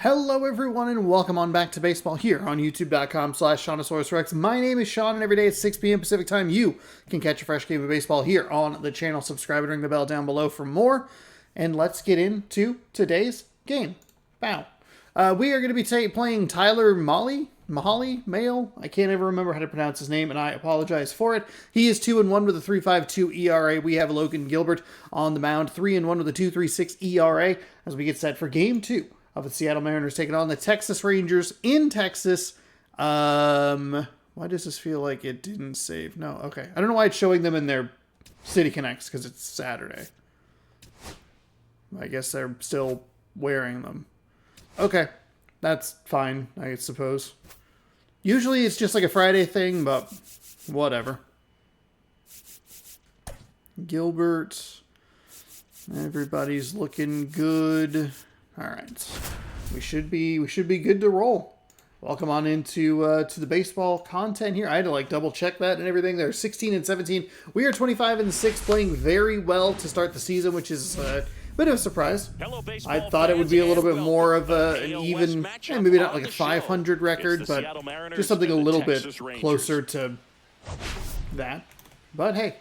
Hello everyone and welcome on back to baseball here on youtube.com/SeanOsaurusRex. My name is Sean and every day at 6 p.m. Pacific time you can catch a fresh game of baseball here on the channel. Subscribe and ring the bell down below for more. And let's get into today's game. Bow. We are going to be playing Tyler Mahle. I can't ever remember how to pronounce his name and I apologize for it. He is 2-1 with a 3.52 ERA. We have Logan Gilbert on the mound, 3-1 with a 2.36 ERA as we get set for game 2 of the Seattle Mariners taking on the Texas Rangers in Texas. Why does this feel like it didn't save? No, okay. I don't know why it's showing them in their City Connects because it's Saturday. I guess they're still wearing them. Okay, that's fine, I suppose. Usually it's just like a Friday thing, but whatever. Gilbert. Everybody's looking good. All right, we should be good to roll. Welcome on into to the baseball content here. I had to like double check that and everything. They're 16-17. We are 25-6, playing very well to start the season, which is a bit of a surprise. I thought it would be a little bit more of an even, maybe not like a 500 record, but just something a little bit closer to that. But hey,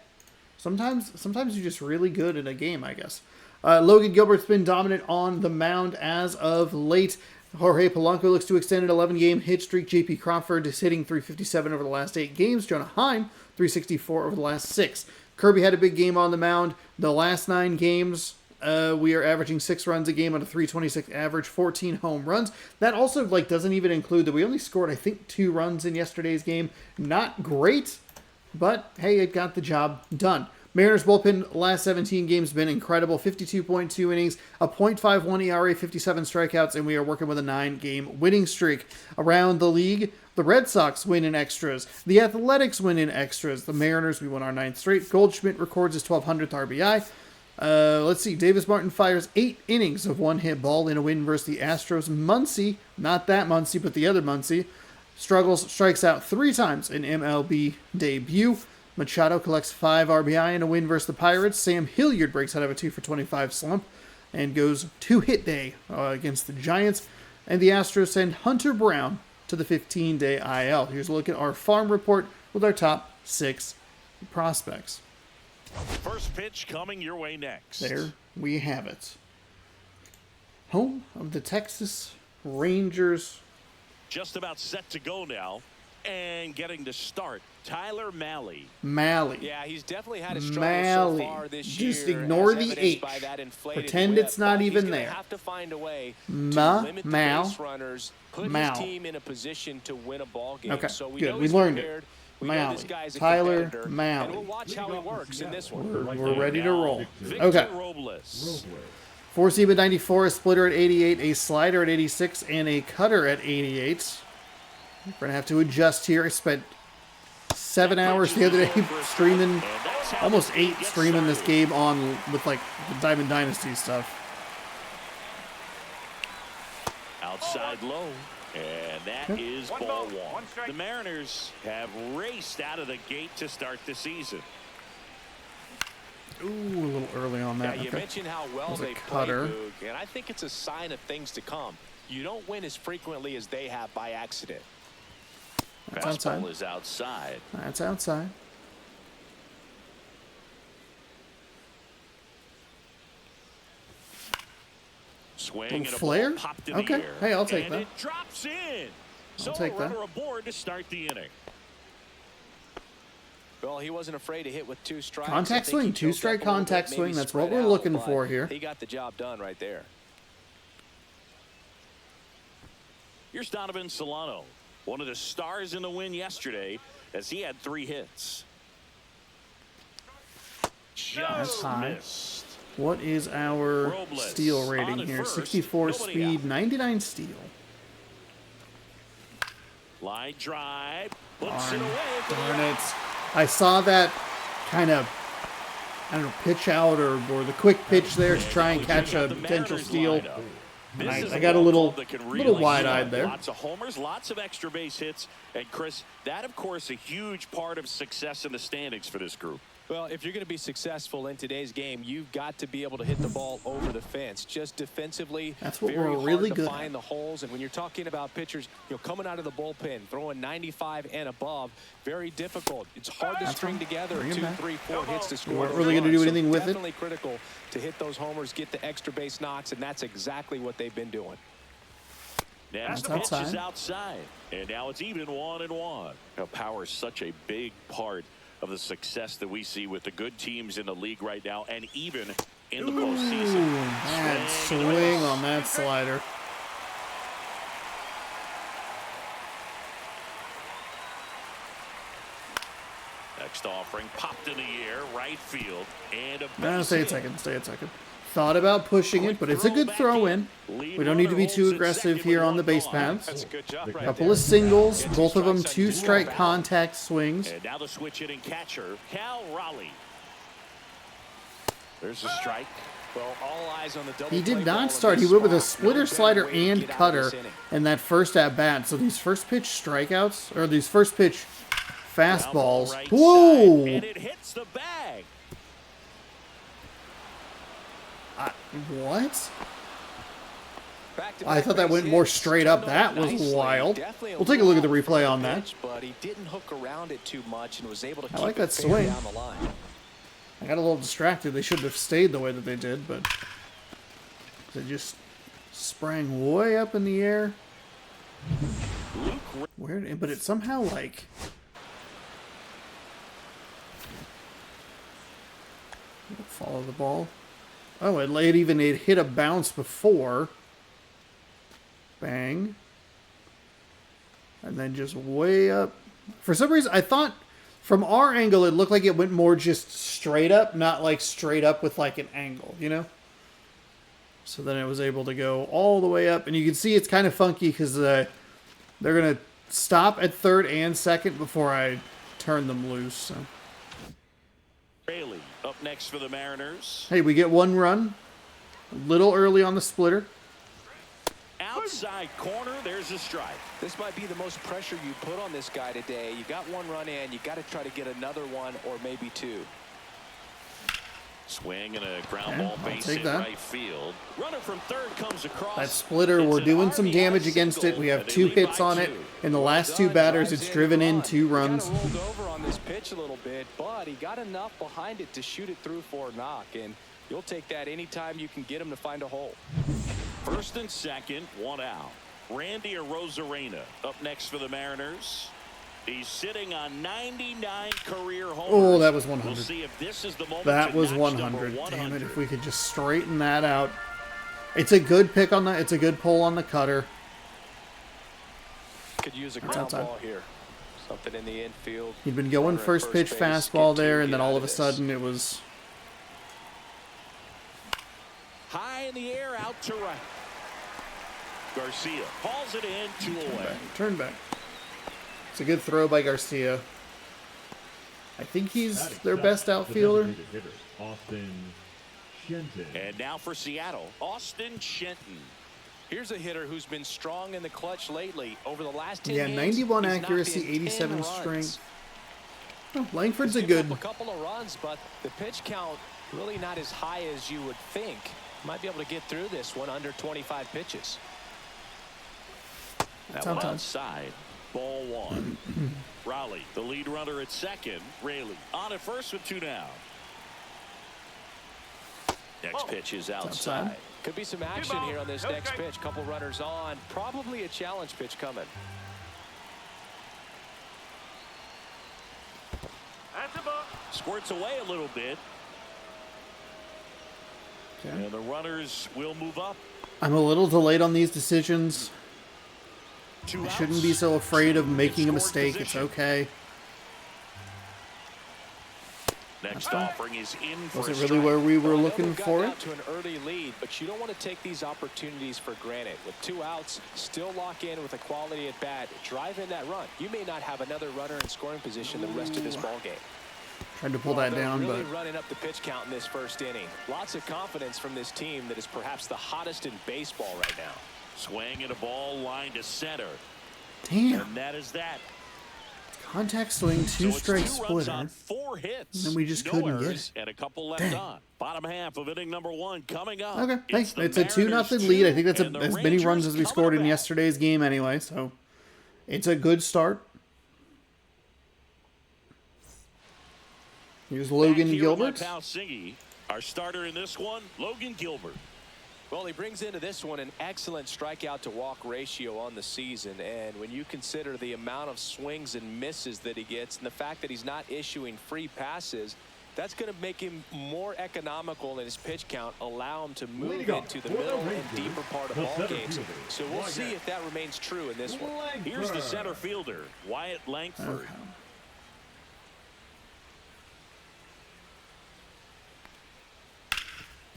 sometimes you're just really good in a game, I guess. Logan Gilbert's been dominant on the mound as of late. Jorge Polanco looks to extend an 11-game hit streak. J.P. Crawford is hitting .357 over the last 8 games. Jonah Heim, .364 over the last 6. Kirby had a big game on the mound. The last 9 games, we are averaging 6 runs a game on a .326 average, 14 home runs. That also doesn't even include that we only scored, I think, 2 runs in yesterday's game. Not great, but hey, it got the job done. Mariners bullpen last 17 games been incredible. 52.2 innings, a .51 ERA, 57 strikeouts, and we are working with a 9-game winning streak. Around the league, the Red Sox win in extras. The Athletics win in extras. The Mariners, we won our 9th straight. Goldschmidt records his 1,200th RBI. Let's see. Davis Martin fires 8 innings of one-hit ball in a win versus the Astros. Muncy, not that Muncy, but the other Muncy, strikes out 3 times in MLB debut. Machado collects 5 RBI in a win versus the Pirates. Sam Hilliard breaks out of a 2-for-25 slump and goes 2-hit day against the Giants. And the Astros send Hunter Brown to the 15-day IL. Here's a look at our farm report with our top 6 prospects. First pitch coming your way next. There we have it. Home of the Texas Rangers. Just about set to go now. And getting to start, Tyler Mahle. Yeah, he's definitely had a struggle so far this year. Just ignore the H. Pretend it's not even there. Have to find a way to limit the base runners, put his team in a position to win a ball game. Okay, so good. We learned it. Mahle. Tyler Mahle. And we'll watch how he works in this one. We're ready to roll. Okay. 4-seam at 94, a splitter at 88, a slider at 86, and a cutter at 88. We're going to have to adjust here. I spent 7 hours the other day streaming, almost 8 streaming this game on with like the Diamond Dynasty stuff. Outside low, and that is ball 1. The Mariners have raced out of the gate to start the season. Ooh, a little early on that. Yeah, you mentioned how well they play, Boog, and I think it's a sign of things to come. You don't win as frequently as they have by accident. That's outside. Is outside. That's outside. Swing Little and a flare? ball popped in Okay. the air. Hey, I'll take and that. It drops in. I'll take that. Runner aboard to start the inning. Well, he wasn't afraid to hit with 2 strikes. Contact swing, 2-strike contact swing. That's what we're looking for here. He got the job done right there. Here's Donovan Solano, one of the stars in the win yesterday, as he had 3 hits. Just missed. What is our steal rating here? 64 speed, 99 steal. Line drive. Puts it away. Darn it. I saw that kind of, I don't know, pitch out or the quick pitch there to try and catch a potential steal. I got a little wide-eyed there. Lots of homers, lots of extra base hits. And, Chris, that, of course, a huge part of success in the standings for this group. Well, if you're going to be successful in today's game, you've got to be able to hit the ball over the fence. Just defensively, that's what very we're hard really to good find at. the holes. And when you're talking about pitchers, coming out of the bullpen, throwing 95 and above, very difficult. It's hard to string together 2, 3, 4 hits to score. We weren't really going to do anything with it. Definitely critical to hit those homers, get the extra base knocks, and that's exactly what they've been doing. Next pitch is outside, and now it's even 1-1. Now, power is such a big part of the success that we see with the good teams in the league right now, and even in the postseason. Bad swing on that slider. Next offering popped in the air, right field, and Stay a second. Thought about pushing it, but it's a good throw in. We don't need to be too aggressive here on the base paths. That's a good job. Couple of singles, both of them 2-strike contact swings. And now the switch hitting catcher, Cal Raleigh. There's a strike. Well, all eyes on the double. He did not start. He went with a splitter, slider, and cutter in that first at bat. So these first pitch strikeouts, or these first pitch fastballs. Whoa! And it hits the bag. What? I thought that went more straight up. That was wild. We'll take a look at the replay on that. But he didn't hook around it too much and was able to I like that swing. I got a little distracted. They shouldn't have stayed the way that they did, but they just sprang way up in the air. Weird, but it somehow like follow the ball. Oh, it hit a bounce before. Bang. And then just way up. For some reason, I thought from our angle, it looked like it went more just straight up, not like straight up with like an angle, you know? So then it was able to go all the way up. And you can see it's kind of funky because they're going to stop at third and second before I turn them loose. So. Raley up next for the Mariners. Hey, we get one run. A little early on the splitter. Outside corner, there's a strike. This might be the most pressure you put on this guy today. You got one run in, you got to try to get another one or maybe two. Swing and a ground ball base in right field. Runner from third comes across. That splitter, we're doing some damage against it. We have 2 hits on it. In the last 2 batters, it's driven in 2 runs. He rolled over on this pitch a little bit, but he got enough behind it to shoot it through for a knock, and you'll take that anytime you can get him to find a hole. First and second, 1 out. Randy Arozarena up next for the Mariners. He's sitting on 99 career homers. Oh, that was 100. We'll see if this is the moment. That was 100. Damn it, if we could just straighten that out. It's a good pick on the, it's a good pull on the cutter. Could use a ground ball here. Something in the infield. He'd been going first pitch fastball there, and then all of a sudden it was high in the air, out to right. Garcia hauls it in, 2 away. Turn back. It's a good throw by Garcia. I think he's their best outfielder. And now for Seattle, Austin Shenton. Here's a hitter who's been strong in the clutch lately. Over the last 10 games, 91 accuracy, 87 strength. Oh, Langford's a good. A couple of runs, but the pitch count really not as high as you would think. Might be able to get through this one under 25 pitches. That one outside. Ball 1. Raleigh, the lead runner at second. Raley on at first with 2 down. Next pitch is outside. Could be some action here on this next pitch. Couple runners on. Probably a challenge pitch coming. Squirts away a little bit. Okay. And the runners will move up. I'm a little delayed on these decisions. I shouldn't be so afraid of making a mistake. It's okay. Next offering is in for Was it really where we were looking for it? To an early lead, but you don't want to take these opportunities for granted. With 2 outs, still lock in with a quality at bat. Drive in that run. You may not have another runner in scoring position the rest of this ball game. Tried to pull that down, really but running up the pitch count in this first inning. Lots of confidence from this team that is perhaps the hottest in baseball right now. Swing and a ball line to center. Damn. And that is that. Contact swing, So 2-strike it's 2 runs splitter. on 4 hits. And then we just no couldn't get errors it. and a couple left Dang. on. Bottom half of inning number 1 coming up. Okay, hey, the it's a 2-0 Mariners lead. I think 2 that's and the as many runs Rangers as we coming scored in back. yesterday's game anyway, so it's a good start. Here's Logan Back here with my Gilbert. pal Singy, our starter in this one, Logan Gilbert. Well, he brings into this one an excellent strikeout to walk ratio on the season, and when you consider the amount of swings and misses that he gets and the fact that he's not issuing free passes, that's going to make him more economical in his pitch count, allow him to move into the middle and deeper part of ball games. So we'll see if that remains true in this one. Here's the center fielder, Wyatt Langford. Okay.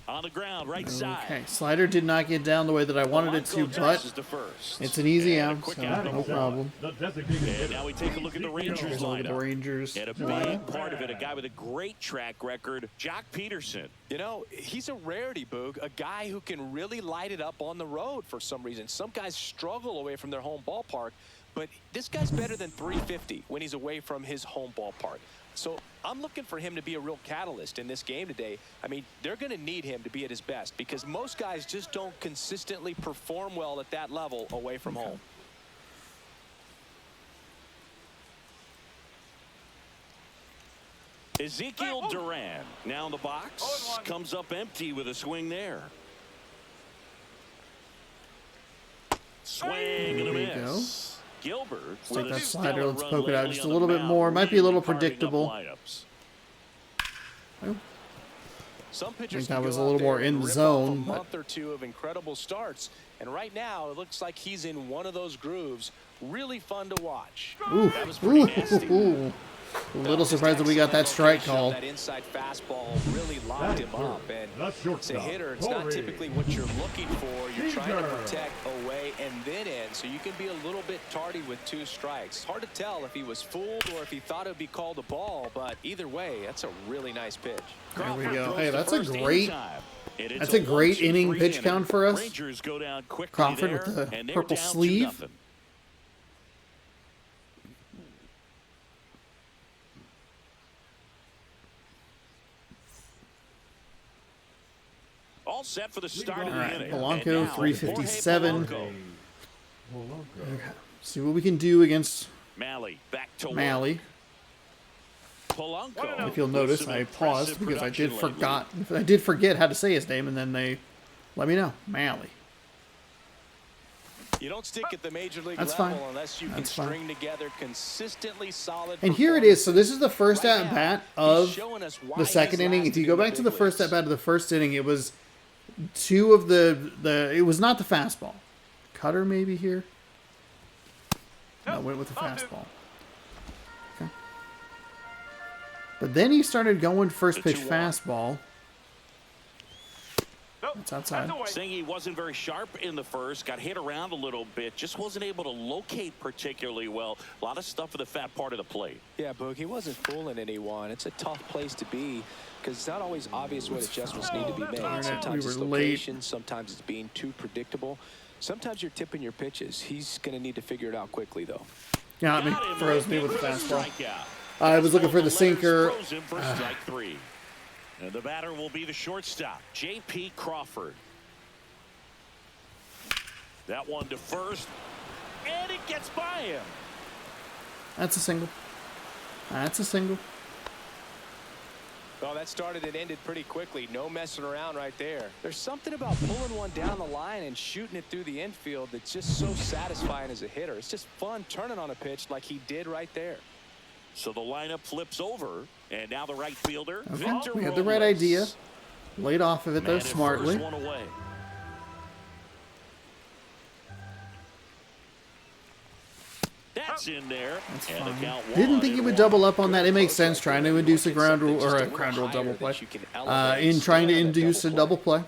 On the ground, right side. Okay, slider did not get down the way that I wanted it to, but it's an easy And a out, quick so out. no problem. And now we take a look at the Rangers Look at the lineup. Rangers And a big lineup. part of it, a guy with a great track record, Jock Peterson. You know, he's a rarity, Boog, a guy who can really light it up on the road for some reason. Some guys struggle away from their home ballpark, but this guy's better than 350 when he's away from his home ballpark. So I'm looking for him to be a real catalyst in this game today. I mean, they're going to need him to be at his best because most guys just don't consistently perform well at that level away from home. Ezekiel Duran now in the box, comes up empty with a swing there. Swing and a There we go. miss. Gilbert Take with that a slider. stellar Let's run poke it out lately just a on the little bit mound, more. Might be a little really carving up predictable. lineups. Some pitchers that can was go a little out more there in and the rip zone, off a but- month or two of incredible starts, and right now it looks like he's in one of those grooves. Really fun to watch. Ooh, That was pretty nasty. ooh. A little surprised that we got that strike call. That inside fastball really locked him up, and it's a hitter. It's not typically what you're looking for. You're trying to protect away and then in, so you can be a little bit tardy with 2 strikes. Hard to tell if he was fooled or if he thought it would be called a ball, but either way, that's a really nice pitch. There we go. Throws Hey, to that's a first great. anytime. And it's That's a great 1-2-3 inning pitch inning. count for us. Rangers go down quickly Crawford there, with the and they're purple down sleeve. 2-0. All set for the start of All the right, inning. Polanco, And now, 357. Jorge Polanco. See what we can do against Malley back to work. Malley. Polanco. If you'll with notice, some I impressive paused because production lately. I did forget how to say his name, and then they let me know. Malley. You don't stick at the major league That's level fine. unless you That's can fine. string together consistently solid. And here it is. So this is the performances. first Right at now, bat he's of showing us why the second he's inning. If lasted you go in the back to the big first at leagues. bat of the first inning, it was 2 of the it was not the fastball. Cutter maybe here. No, went with the fastball. Okay. But then he started going first pitch 2-1. fastball. It's outside. Saying he wasn't very sharp in the first, got hit around a little bit, just wasn't able to locate particularly well. A lot of stuff for the fat part of the plate. Yeah, Boog, he wasn't fooling anyone. It's a tough place to be because it's not always obvious what adjustments need to be made. Darn it, Sometimes we it's were late. location, sometimes it's being too predictable. Sometimes you're tipping your pitches. He's going to need to figure it out quickly, though. Got me. Got him Throws me looking with the for fastball. strikeout. I was looking for the Letters sinker. throws him for strike 3. And the batter will be the shortstop, J.P. Crawford. That one to first, and it gets by him. That's a single. That's a single. Well, that started and ended pretty quickly. No messing around right there. There's something about pulling one down the line and shooting it through the infield that's just so satisfying as a hitter. It's just fun turning on a pitch like he did right there. So the lineup flips over, and now the right fielder, Okay, Victor we had the right Robles. idea. Laid off of it though Man at smartly. first, one away. That's in there. That's and fine. the count Didn't one think he and would one. double up on that. It makes sense trying to induce a ground rule or a ground rule double play. In trying to induce a double play.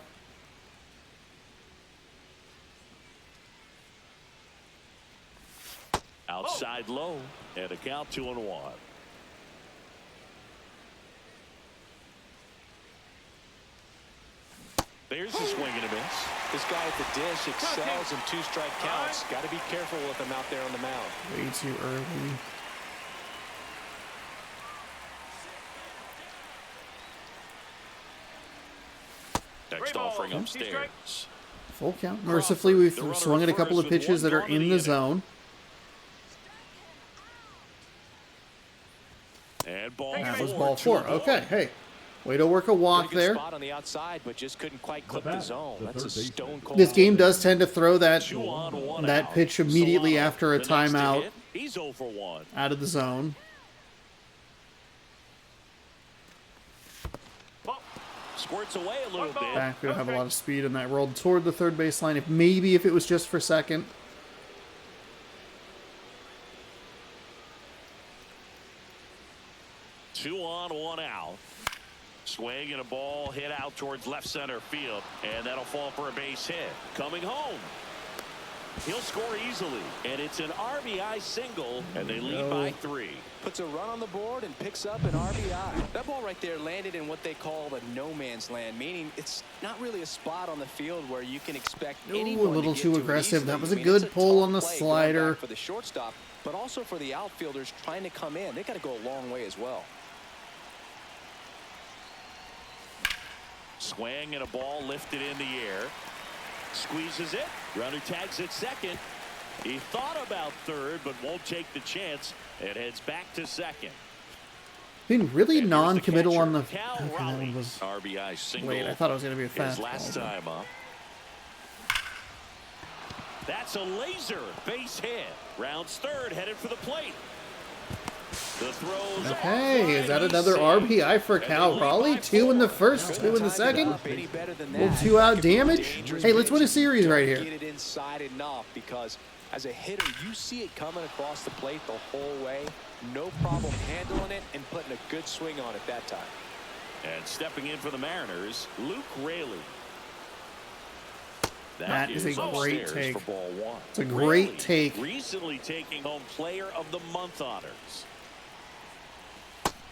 Outside low, and a count 2-1. There's a swing and a miss. This guy at the dish excels in 2-strike counts. Got to be careful with him out there on the mound. Way too early. going upstairs. Full count. Mercifully, we've swung at a couple of pitches that are in the zone. And ball That four. was ball 4. Okay, hey. Way to work a walk Pretty good there. spot on the outside, but just couldn't quite clip the zone. That's a stone cold. This game does tend to throw that 2 on, 1 that out. pitch immediately Solano, after a the next to timeout hit. He's 0 for 1. out of the zone. Squirts away a little bit. Back, we don't have a lot of speed in that. Rolled toward the third baseline. If it was just for second. Two on, 1 out. Swing and a ball hit out towards left center field, and that'll fall for a base hit. Coming home. He'll score easily, and it's an RBI single, and they lead by 3. Puts a run on the board and picks up an RBI. That ball right there landed in what they call the no man's land, meaning it's not really a spot on the field where you can expect anyone a little to get too to it aggressive. easily. That was a I mean, good it's pull tough on the play going slider. back for the shortstop, but also for the outfielders trying to come in. They got to go a long way as well. Swing and a ball lifted in the air. Squeezes it. Runner tags at second. He thought about third, but won't take the chance and heads back to second. Been really And here's the non-committal catcher, on the. Cal Okay, that Raleigh. one was. RBI single. Wait, I thought it was going to be a His fastball. last time up. That's a laser base hit. Rounds third, headed for the plate. The throws. Okay, is that another RBI for Cal Raleigh? 2 in the first, 2 in the second. Little 2-out damage. Hey, let's win a series right here. Get it inside enough, because as a hitter, you see it coming across the plate the whole way. No problem handling it and putting a good swing on it that time. And stepping in for the Mariners, Luke Raley. That is a great upstairs take. for ball 1. It's a great Raley take. Recently taking home Player of the Month honors.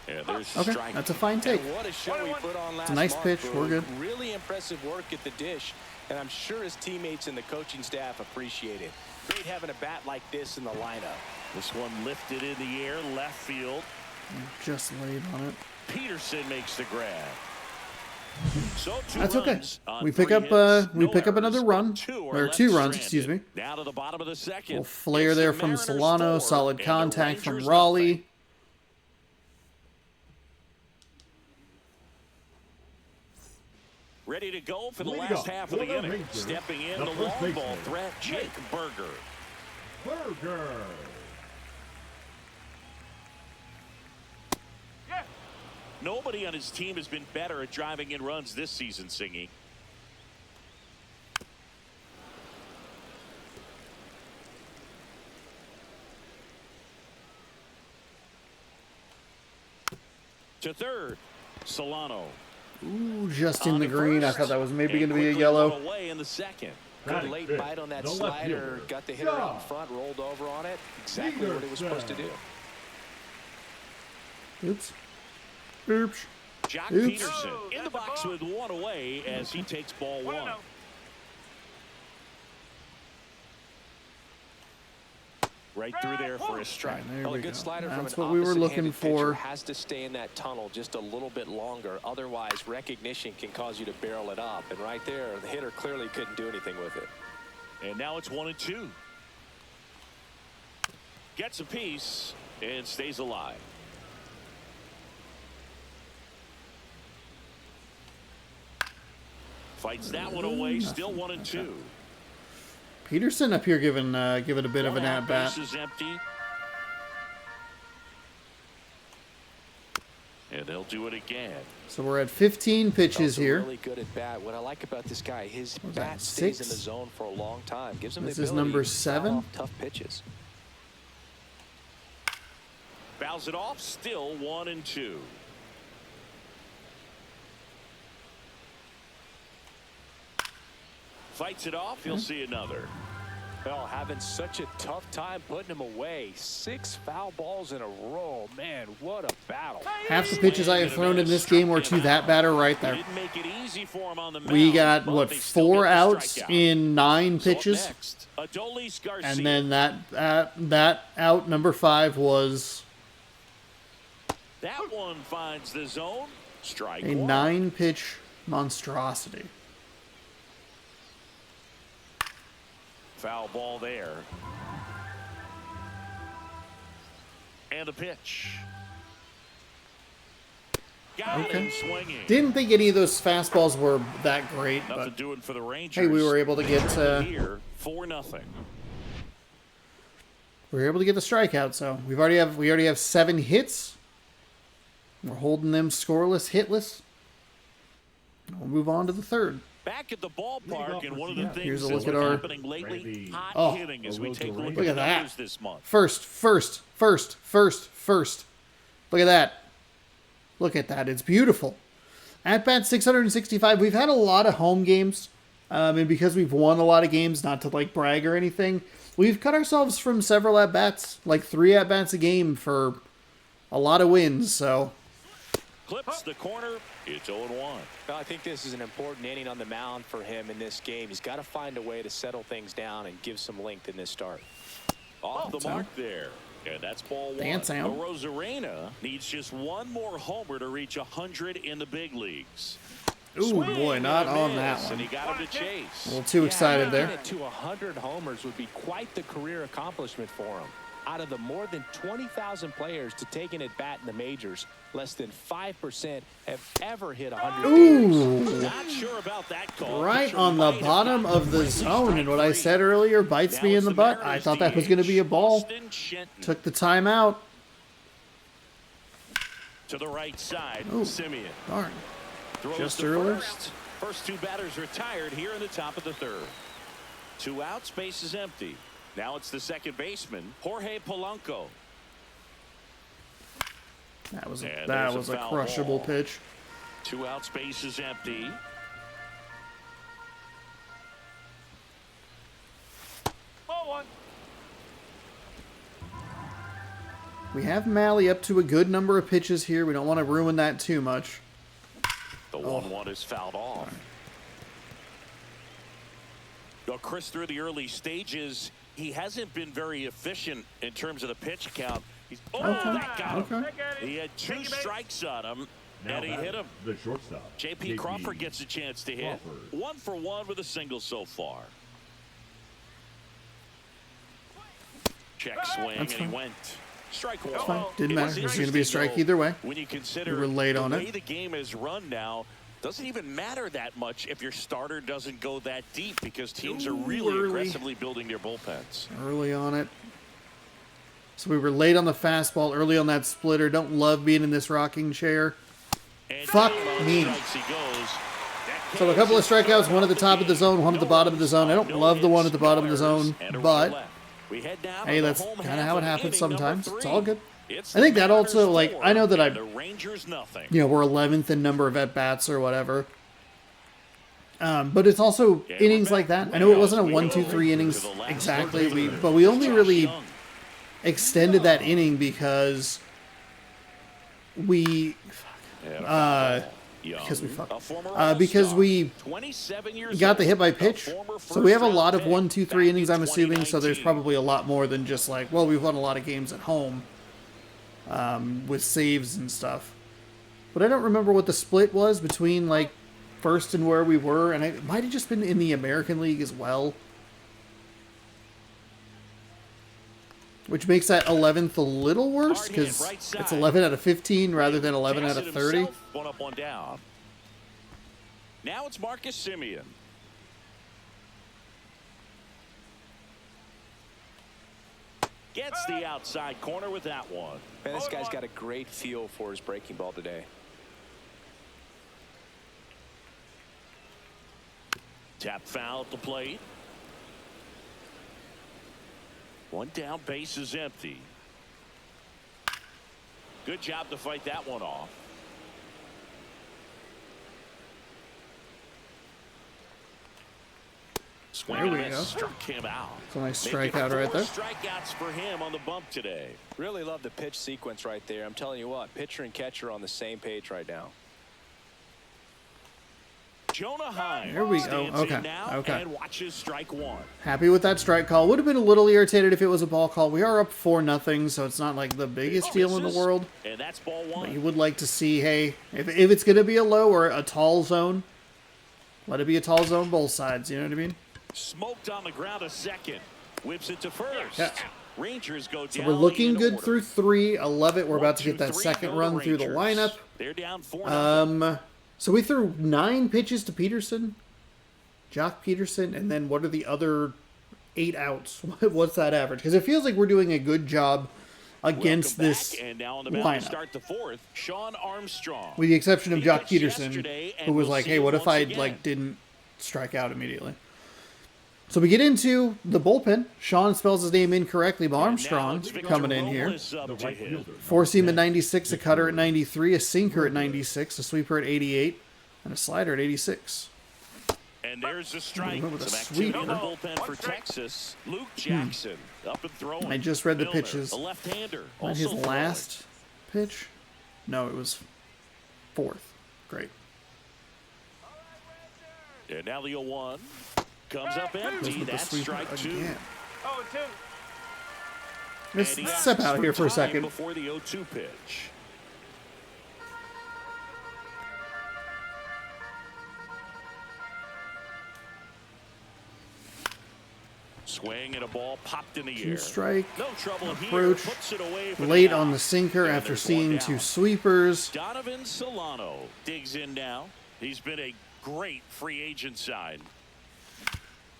Yeah, there's Okay, strike. that's a fine take. And what a show he put on last a nice month, pitch. Boog. We're good. Really impressive work at the dish, and I'm sure his teammates and the coaching staff appreciate it. Great having a bat like this in the lineup. This one lifted in the air, left field. Just laid on it. Peterson makes the grab. So That's okay. runs on We pick 3 up hits, we no pick up another errors, run, but or left 2 runs, stranded. excuse me. Now to the bottom of the second. Little flare It's there the from Mariners Solano. 4 Solid and the contact from Rangers Raleigh. nothing. Ready to go for the last half of the inning. Stepping in the long ball threat, Jake Berger. Nobody on his team has been better at driving in runs this season, Singy. To third, Solano. Ooh, just in On the to green. I first, thought that was maybe and going to be a quickly yellow. one away in the second. Good late bite on that slider. Got the hitter out in front, rolled over on it. Exactly what he was supposed to do. Oops. Oops. Jock Oops. Peterson in the box with one away as he takes ball 1. Right through there for a strike. There Well, we a good go. slider from That's an what we were looking opposite-handed pitcher for. has to stay in that tunnel just a little bit longer. Otherwise, recognition can cause you to barrel it up. And right there, the hitter clearly couldn't do anything with it. And now it's 1-2. Gets a piece and stays alive. Fights that one away. Still 1-2. Peterson up here giving a bit of an at-bat. Base is empty. And they'll do it again. So we're at 15 pitches Also here. really good at bat. What I like about this guy, his What's that, bat stays in 6? the zone for a long time. Gives him This the is ability number to foul 7? off tough pitches. Fouls it off. Still 1-2. Fights it off. He'll see another. Well, having such a tough time putting him away. 6 foul balls in a row. Man, what a battle. Half the pitches I have thrown in this game were to that batter right there. Didn't make it easy for him on the We mound, got, but what, they still 4 get the outs strikeout. in 9 So up pitches? next, Adolis Garcia. And then that out number 5 was That one finds the zone. Strike a 1. 9-pitch monstrosity. Foul ball there. And a pitch. Got him swinging. Didn't think any of those fastballs were that great, Nothing but doing for the Rangers. hey, we were able to get here 4-0. we were able to get the strikeout. So we already have 7 hits. We're holding them scoreless, hitless. We'll move on to the third. Back at the ballpark, and one of the things Here's a that's look been at our happening lately, hot hitting as we take a look at at the that. numbers this month. First. Look at that. Look at that. It's beautiful. At bat 665. We've had a lot of home games, and because we've won a lot of games, not to like brag or anything, we've cut ourselves from several at bats, like 3 at bats a game for a lot of wins. So Clips the corner. It's 0-1. Well, I think this is an important inning on the mound for him in this game. He's got to find a way to settle things down and give some length in this start. Off the mark there. And that's ball 1. Dance out. Rosarena needs just one more homer to reach 100 in the big leagues. ooh, boy, not on that And one. he got him to A chase. little too excited there. To 100 homers would be quite the career accomplishment for him. Out of the more than 20,000 players to take an at-bat in the majors, less than 5% have ever hit 100 games. Ooh. Not sure about that call. Right on the bottom of the zone, and what I said earlier bites me in the butt. I thought that was going to be a ball. Took the time out. To the right side, Ooh. Simeon. Darn. Throws Just to early. First 2 batters retired here in the top of the 3rd. 2 outs, space is empty. Now it's the second baseman, Jorge Polanco. That was And a there's a foul crushable ball. pitch. 2 out, space is empty. Ball 1. We have Malley up to a good number of pitches here. We don't want to ruin that too much. The 1-1 is fouled off. Well, Chris, through the early stages, he hasn't been very efficient in terms of the pitch count. That got him. He had 2 strikes on him, and he hit him. The shortstop. J.P. Crawford gets a chance to hit. 1 for 1 with a single so far. Check swing, and he went. Strike 1. That's fine. Didn't matter. It was going to be a strike either way. When you consider We were late the on way it. the game is run now, doesn't even matter that much if your starter doesn't go that deep, because teams are really early. aggressively building their bullpens. Early on it. So we were late on the fastball, early on that splitter. Don't love being in this rocking chair. And Fuck down me. strikes he goes. So a couple of strikeouts, one at the top of the zone, one at the bottom of the zone. I don't love the one at the bottom of the zone, but hey, that's kind of how it happens sometimes. It's all good. I think that also, like, I know that the Rangers nothing. we're 11th in number of at-bats or whatever. But it's also innings like that. I know it wasn't a 1, 2, 3 innings exactly, but we only really extended that inning because we got the hit by pitch. So we have a lot of 1, 2, 3 innings, I'm assuming. So there's probably a lot more than just like, well, we've won a lot of games at home with saves and stuff. But I don't remember what the split was between like first and where we were, and it might have just been in the American League as well. Which makes that 11th a little worse, because it's 11 out of 15 rather than 11 out of 30. One up, one down. Now it's Marcus Simeon. Gets the outside corner with that one. Man, this guy's got a great feel for his breaking ball today. Tap foul at the plate. One down, base is empty. Good job to fight that one off. There we go. Struck him out. It's a nice strikeout right there. Strikeouts for him on the bump today. Really love the pitch sequence right there. I'm telling you what, pitcher and catcher on the same page right now. Jonah Heim. There we go. stands Okay. in now Okay. and watches strike one. Happy with that strike call. Would have been a little irritated if it was a ball call. We are up 4-0, so it's not like the biggest deal in the world. And that's ball But one. you would like to see, hey, if it's going to be a low or a tall zone, let it be a tall zone both sides. You know what I mean? Smoked on the ground a second. Whips it to first. Yeah. Rangers go down. So we're looking good order. through 3. I love it. We're about to 1, get that 2, 3, second go run to through the Rangers. lineup. They're down 4-0. So we threw 9 pitches to Peterson, Jock Peterson, and then what are the other 8 outs? What's that average? Because it feels like we're doing a good job against Welcome this back, and now on the mound to lineup. start the 4th, Sean Armstrong. With the exception of He Jock pitched Peterson, yesterday, and who was we'll like, see hey, him what if once I again. didn't strike out immediately? So we get into the bullpen. Sean spells his name incorrectly, but And now Armstrong it's Victor coming in here. Robles up to hit. 4-seam at 96, a cutter at 93, a sinker at 96, a sweeper at 88, and a slider at 86. And there's the strike. With a Some activity in the sweeper. bullpen for Texas. Luke Jackson up and throwing. I just read the Milner, pitches. A left-hander. On also his throwing. last pitch? No, it was 4th. Great. And now the 0-1 comes up Goes empty. with the That's sweeper strike 2. again. Oh, 2. Let's And he step asks out here for a time second. Before the 0-2 pitch. Swing and a ball popped in the air. 2 strike. No trouble here. Approach. Puts it away for the Late out. on the sinker And after there's seeing one 2 down. sweepers. Donovan Solano digs in now. He's been a great free agent sign.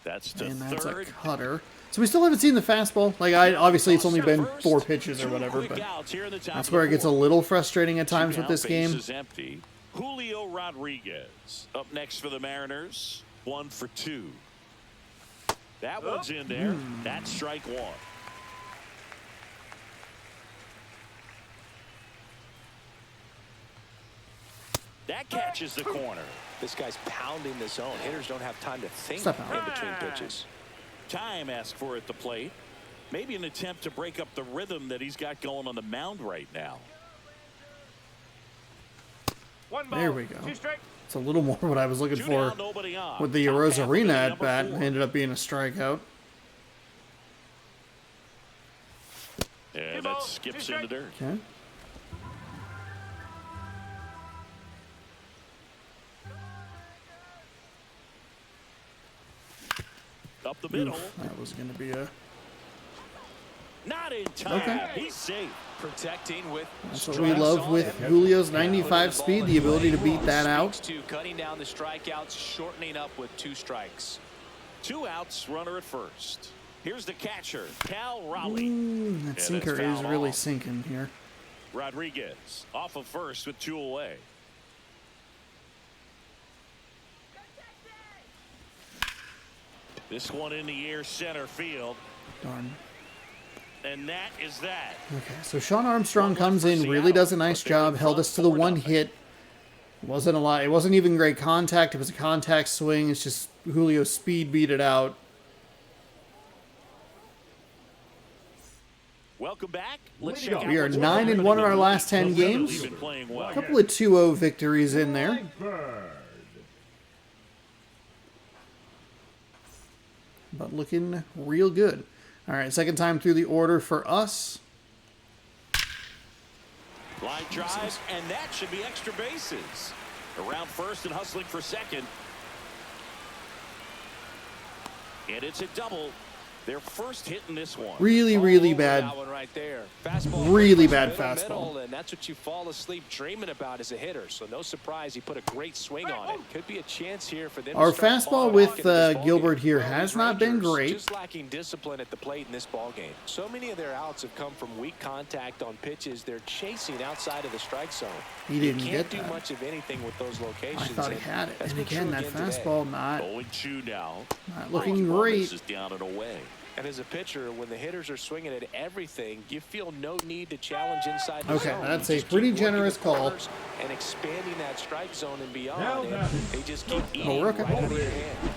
That's the And that's third. a cutter. So we still haven't seen the fastball. Like, obviously it's only been First, 4 pitches or 2 whatever, quick but outs here in the top that's of where the it gets a fourth. little frustrating at times Two with this down, game. bases empty. Julio Rodriguez up next for the Mariners. 1 for 2. That one's in there. That's strike 1. That catches the corner. This guy's pounding the zone. Hitters don't have time to think Step out. in between pitches. Time asked for at the plate. Maybe an attempt to break up the rhythm that he's got going on the mound right now. 1 ball. There we go. 2 strike. It's a little more what I was looking 2 for down, nobody on. with the Top half of Rosarina inning at number bat. 4. Ended up being a strikeout. And that skips in the dirt. Okay. Up the middle. Oof, that was going to be a... Not in time. Okay. He's safe. Protecting with That's what we love with Julio's 95 speed, the ability to beat that out. To cutting down the strikeouts, shortening up with 2 strikes. 2 outs, runner at first. Here's the catcher, Cal Raleigh. That that's sinker is fouled really off. sinking here. Rodriguez off of first with 2 away. This one in the air, center field. Darn. And that is that. Okay, so Sean Armstrong comes in, really does a nice job, held us to the 1 hit. Wasn't a lot. It wasn't even great contact. It was a contact swing. It's just Julio's speed beat it out. Welcome back. Let's We check out are what's 9 and 1 in our last 10 games. We've been playing well. A couple of 2-0 victories in there. But looking real good. All right, second time through the order for us. Line drive, and that should be extra bases. Around first and hustling for second. And it's a double. Their first hit in this one. Really, really All over bad. that one right there. Fastball, Really middle, bad fastball. and that's what you fall asleep dreaming about as a hitter. So no surprise he put a great swing on it. Could be a chance here for them. Our to start fastball falling with back in this ball Gilbert game. here Well, has these not been Rangers great. Just lacking discipline at the plate in this ball game. So many of their outs have come from weak contact on pitches they're chasing outside of the strike zone. He didn't you get can't do that. much of anything with those locations. I thought he and had it. that's And been again, true that again today. fastball not 0-2 now. looking One great. is down and away. And as a pitcher, when the hitters are swinging at everything, you feel no need to challenge inside the Okay, zone. that's You a just pretty keep working generous the call. corners and expanding that strike zone and beyond. And they just keep eating Oh, right okay. out of your hand.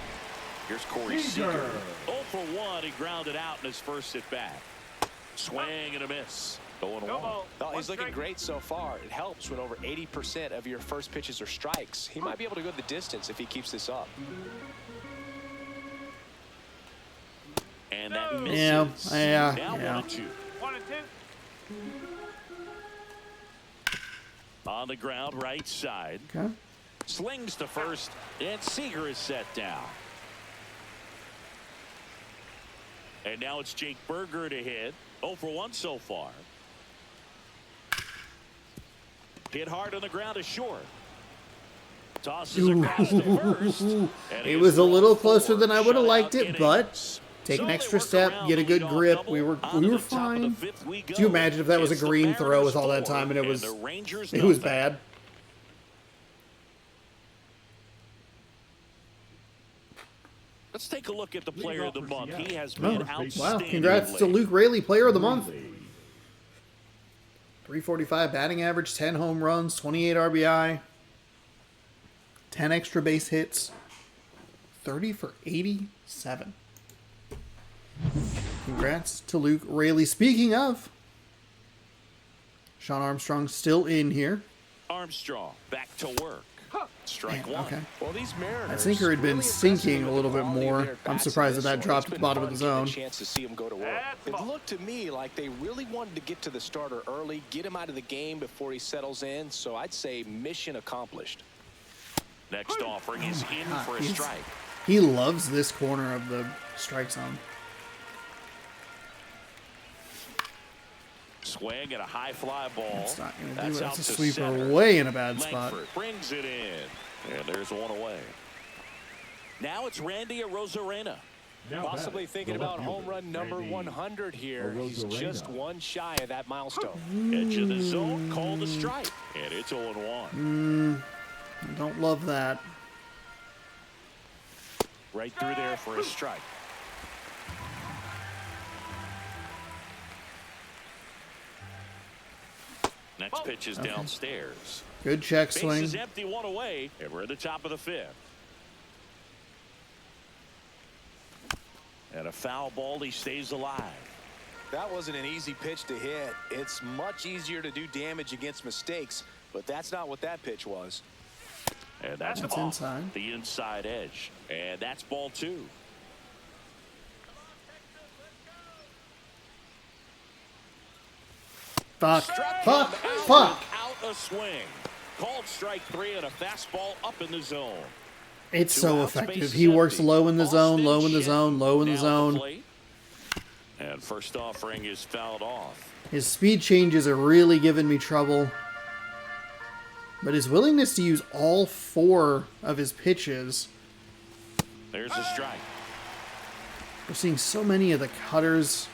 Here's Corey Seager. 0 for 1. He grounded out in his first at bat. Swing and a miss. 0-1. ball. Well, he's 1 looking strike. great so far. It helps when over 80% of your first pitches are strikes. He might be able to go the distance if he keeps this up. And that No. misses. Yeah, Now yeah. 1-2. 1 and 2. On the ground, right side. Okay. Slings to first, and Seager is set down. And now it's Jake Berger to hit. 0 for 1 so far. Hit hard on the ground to short. Tosses across the first. It was a little closer than I would have liked it, but take an extra step, get a good grip. We were fine. Could you imagine if that was a green throw with all that time and it was bad? Let's take a look at the player of the month. He has been outstanding. Wow, congrats to Luke Raley, player of the month. 345 batting average, 10 home runs, 28 RBI, 10 extra base hits, 30 for 87. Congrats to Luke Raley. Speaking of, Sean Armstrong still in here. Armstrong back to work. Strike Man, one. okay. Well, these Mariners That sinker had been really sinking a little bit impressed me with the more. quality of their I'm bats surprised in that this one. dropped It's at the bottom been of the fun zone. getting a chance to see him go to work. That's It looked to me like they really wanted to get to the starter early, get him out of the game before he settles in. So I'd say mission accomplished. Next offering is in for a he's- strike. He loves this corner of the strike zone. Swing at a high fly ball. That's not going to do it. That's out That's a to sweeper center. way in a bad spot. Langford brings it in. And there's one away. Now it's Randy Arozarena. Possibly thinking about home run number 100 here. He's just one shy of that milestone. Edge of the zone, call the strike. And it's 0-1. Don't love that. Right through there for a strike. Next pitch is downstairs. Good check Base swing. is empty, one away, and we're at the top of the 5th. And a foul ball, he stays alive. That wasn't an easy pitch to hit. It's much easier to do damage against mistakes, but that's not what that pitch was. And that's That's off inside. the inside edge. And that's ball 2. Fuck. Struck Fuck. him out Fuck. without a swing. Called strike 3 and a fastball up in the zone. It's 2 so outs, effective. bases He works empty. low in the zone, Austin low in the Shen zone, low in the now at zone. plate. And first offering is fouled off. His speed changes are really giving me trouble. But his willingness to use all 4 of his pitches. There's a strike. We're seeing so many of the cutters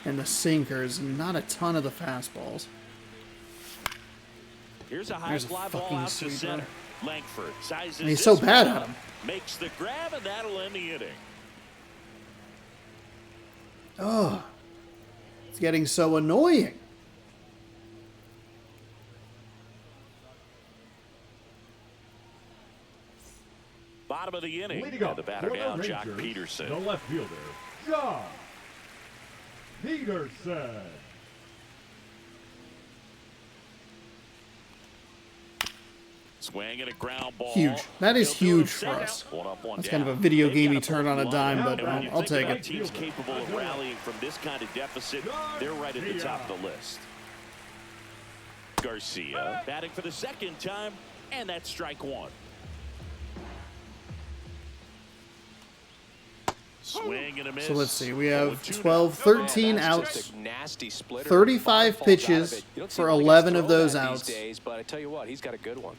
and the sinkers, and not a ton of the fastballs. Here's a high There's a fly ball fucking out to sweeper. center. Langford sizes And he's this so bad one at up, him. Makes the grab, and that'll end the inning. Oh, it's getting so annoying. Bottom of the inning. Leading And up the batter for the now, Jock Rangers, Peterson. the left fielder, Jock Peterson. Swing and a ground ball. Huge. That is He'll do it huge for second. us. One up, one That's down. kind of a video They've gamey got a turn on a full dime, lineup. but And when you I'll think take about it. teams capable of rallying from this kind of deficit, they're right at the top of the list. Garcia batting for the second time, and that's strike 1. Swing and a miss. So let's see. We have 0-2 12, now. 13 That's outs. just a nasty splitter. 35 Ball falls out of pitches it. You don't see for many guys 11 of throw those that outs. these days, but I tell you what, he's got a good one.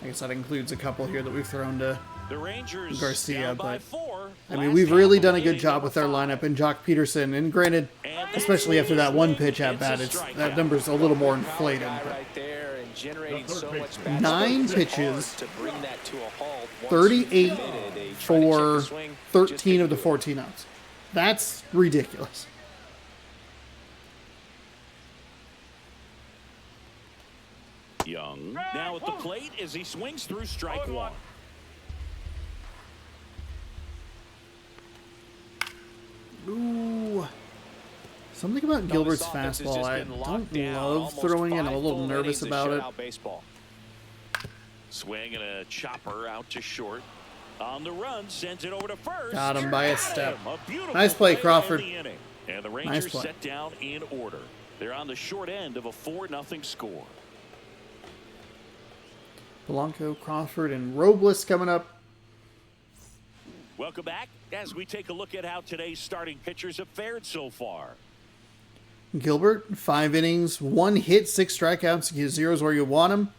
I guess that includes a couple here that we've thrown to The Rangers Garcia, down by but 4. I mean, Last we've half really of done a inning good job with our number 5. lineup, and Jock Peterson, and granted, And especially after that one pitch at it's a bat, strikeout. that number's a little more Power inflated. guy but right there and generating The third so much baseman. bat 9 speed. It's pitches, hard to bring that to a halt once 38 you've committed. They try to check for the swing, just 13 didn't of the do it. 14 outs. That's ridiculous. Young now at the plate as he swings through strike 1. Ooh. Something about Gilbert's This offense has fastball. just I been don't locked down, love almost throwing it. I'm a 5 little full nervous innings of about it. shutout baseball. Swing and a chopper out to short. On the run, sends it over to first. Got him by a Got step. him. A beautiful Nice play, to Crawford. end the inning. And the Rangers play. set down in order. They're on the short end of a 4-0 score. Polanco, Crawford, and Robles coming up. Welcome back as we take a look at how today's starting pitchers have fared so far. Gilbert, 5 innings, 1 hit, 6 strikeouts. 0's where you want him.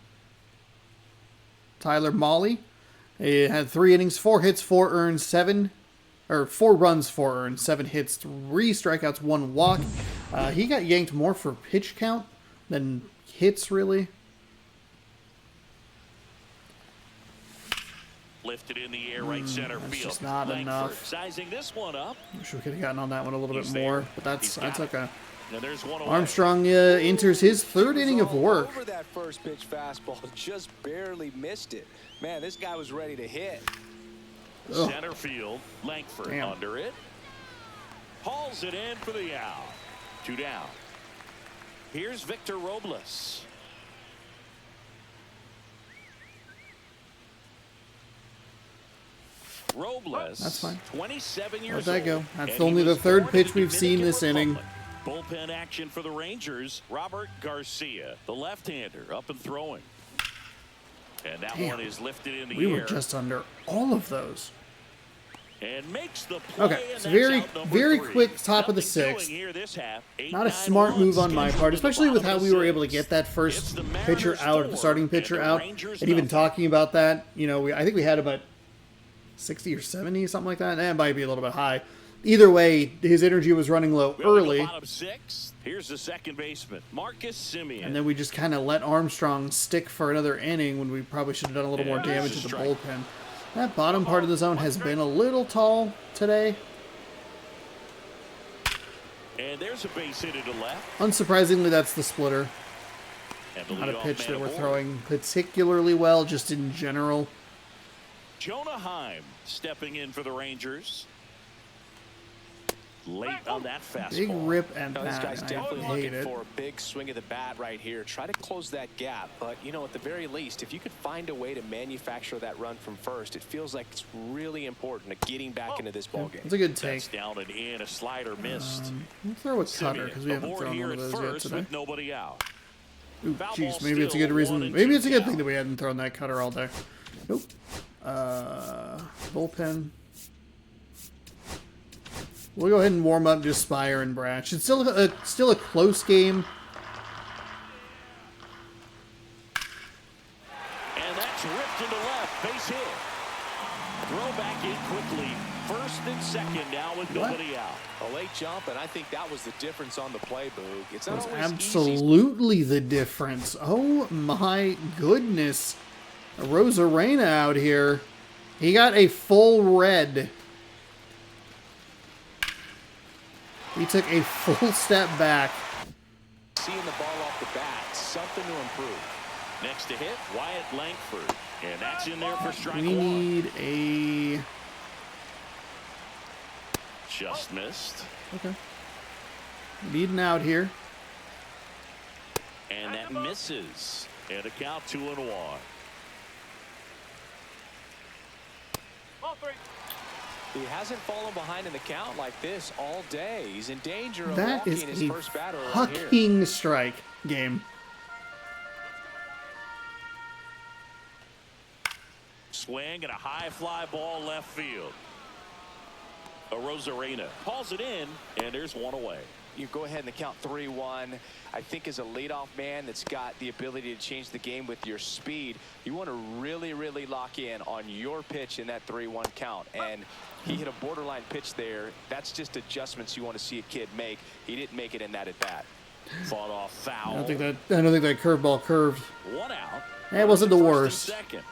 Tyler Mahle, he had 3 innings, 4 hits, 4 earned, 4 runs, 4 earned, 7 hits, 3 strikeouts, 1 walk. He got yanked more for pitch count than hits, really. Lifted in the air, right center That's field. just not enough. Sizing this one up. Wish we could have gotten on that one a little bit more, but that's okay. And there's one away. Armstrong enters his 3rd inning of work. Over that first pitch fastball, just barely missed it. Man, this guy was ready to hit. Ugh. Center field, Langford Damn. under it. Hauls it in for the out. 2 down. Here's Victor Robles. Robles, That's fine. 27 years Let that go. old, That's and only he the was 3rd born in pitch the we've seen Dominican this inning. Republic. Bullpen action for the Rangers. Robert Garcia, the left-hander, up and throwing. And that Damn. one is lifted in the We air. were just under all of those. And makes the play, Okay, and so that's very out 3. quick top of the Nothing 6th. doing here this half. 8, Not a 9 smart move on my scheduled part, to especially the with how bottom we of were the able to 6th. get that It's first the pitcher Mariners out, 4, the starting pitcher and the out, Rangers and even nothing. talking about that, I think we had about 60 or 70, something like that. That might be a little bit high. Either way, his energy was running low Well, in the early, bottom 6, here's the second baseman, Marcus Semien. and then we just kind of let Armstrong stick for another inning when we probably should have done a little more And damage there's to a the strike. bullpen. That bottom part of the zone has been a little tall today. And there's a base hit to left. Unsurprisingly, that's the splitter. And the Not a leadoff pitch man that we're aboard. throwing particularly well, just in general. Jonah Heim stepping in for the Rangers. Late on that fastball. Big rip and This bat, guy's and definitely I hate looking it. for a big swing of the bat right here. Try to close that gap. But, at the very least, if you could find a way to manufacture that run from first, it feels like it's really important to getting back into this ballgame. It's a good That's take. down and in. A slider missed. We'll throw a cutter because we Semien haven't aboard thrown here one of at those yet first today. with nobody out. Ooh, Foul jeez, ball maybe it's a still, good reason. 1 and Maybe 2 it's a good down. thing that we hadn't thrown that cutter all day. Nope. Bullpen. We'll go ahead and warm up just Spire and Branch. It's still a close game. And that's ripped into left. Base hit. Throw back in quickly. First and second now with nobody out. A late jump, and I think that was the difference on the play, Boog. It's not That's always easy. absolutely the difference. Oh my goodness. Rosarena out here. He got a full red. He took a full step back. Seeing the ball off the bat, something to improve. Next to hit, Wyatt Langford. And that's in there for strike We 1. need a... Just missed. Okay. Need an out here. And that misses. And a count 2-1. Ball 3. He hasn't fallen behind in the count like this all day. He's in danger of That walking is his a first batter around here. fucking strike game. Swing and a high fly ball left field. Rosarena hauls it in, and there's one away. You go ahead and the count 3-1. I think as a leadoff man that's got the ability to change the game with your speed, you want to really, really lock in on your pitch in that 3-1 count. And he hit a borderline pitch there. That's just adjustments you want to see a kid make. He didn't make it in that at bat. Fought off foul. I don't think that curveball curved. One out. It wasn't the First and worst. second.